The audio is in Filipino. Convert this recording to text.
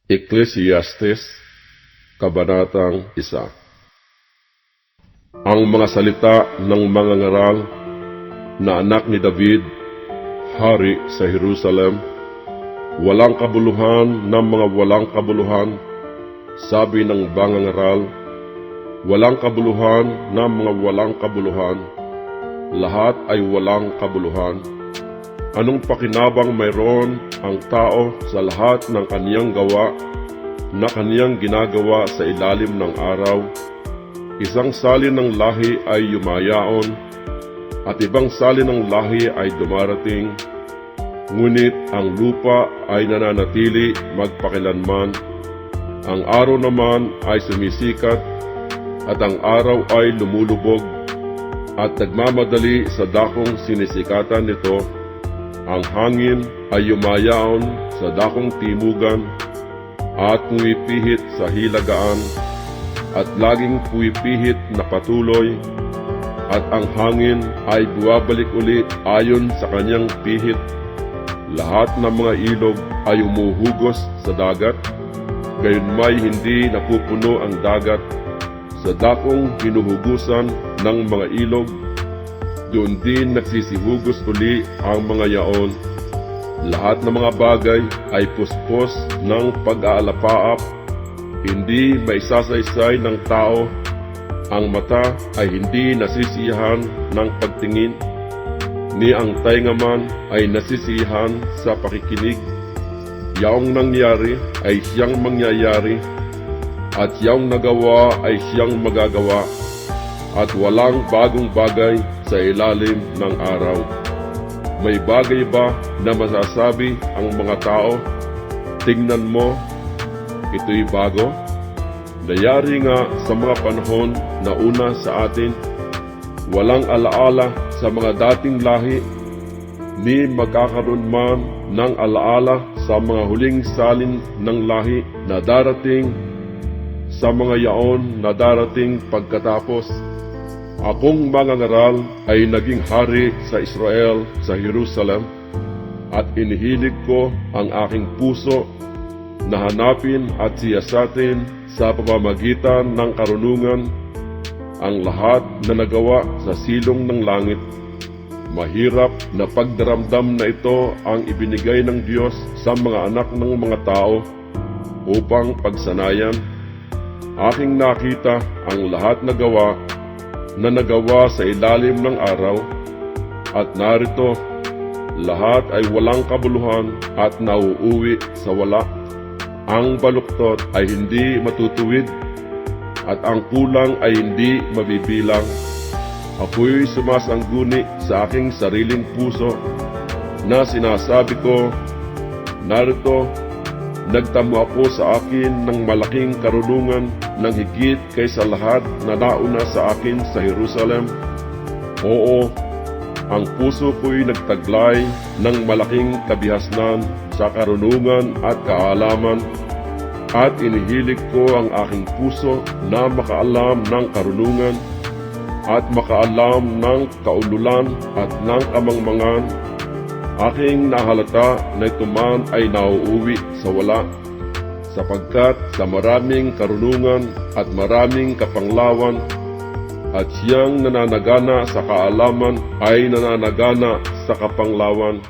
Ecclesiastes, Kabanatang 1. Ang mga salita ng mga ngaral na anak ni David, hari sa Jerusalem, walang kabuluhan ng mga walang kabuluhan, sabi ng bangangaral, walang kabuluhan ng mga walang kabuluhan, lahat ay walang kabuluhan. Anong pakinabang mayroon ang tao sa lahat ng kaniyang gawa na kaniyang ginagawa sa ilalim ng araw? Isang salin ng lahi ay yumayaon, at ibang salin ng lahi ay dumarating, ngunit ang lupa ay nananatili magpakilanman. Ang araw naman ay sumisikat, at ang araw ay lumulubog, at nagmamadali sa dakong sinisikatan nito. Ang hangin ay yumayaon sa dakong timugan at pumipihit sa hilagaan at laging pumipihit na patuloy, at ang hangin ay buwabalik uli ayon sa kanyang pihit. Lahat ng mga ilog ay umuhugos sa dagat, gayunmay hindi napupuno ang dagat. Sa dakong hinuhugusan ng mga ilog, doon din nagsisihugos uli ang mga yaon. Lahat ng mga bagay ay puspos ng pag-aalapaap, hindi maisasaysay ng tao. Ang mata ay hindi nasisiyahan ng pagtingin, ni ang tainga man ay nasisiyahan sa pakikinig. Yaong nangyari ay siyang mangyayari, at yaong nagawa ay siyang magagawa, at walang bagong bagay sa ilalim ng araw. May bagay ba na masasabi ang mga tao, tingnan mo, ito'y bago? Nayari nga sa mga panahon na una sa atin, walang alaala sa mga dating lahi, ni magkakaroon man ng alaala sa mga huling salin ng lahi na darating, sa mga yaon na darating pagkatapos. Akong mangangaral ay naging hari sa Israel, sa Jerusalem, at inihilig ko ang aking puso na hanapin at siyasatin sa pamamagitan ng karunungan ang lahat na nagawa sa silong ng langit. Mahirap na pagdaramdam na ito ang ibinigay ng Diyos sa mga anak ng mga tao upang pagsanayan. Aking nakita ang lahat na gawa na nagawa sa ilalim ng araw, at narito, lahat ay walang kabuluhan at nauuwi sa wala. Ang baluktot ay hindi matutuwid, at ang kulang ay hindi mabibilang. Ako'y sumasangguni sa aking sariling puso na sinasabi ko, narito, nagtamo ako sa akin ng malaking karunungan ng higit kaysa lahat na nauna sa akin sa Jerusalem. Oo, ang puso ko'y nagtaglay ng malaking kabihasnan sa karunungan at kaalaman, at inihilig ko ang aking puso na makaalam ng karunungan at makaalam ng kaululan at ng kamangmangan. Aking nahalata na ito man ay nauuwi sa wala, sapagkat sa maraming karunungan at maraming kapanglawan, at siyang nananagana sa kaalaman ay nananagana sa kapanglawan.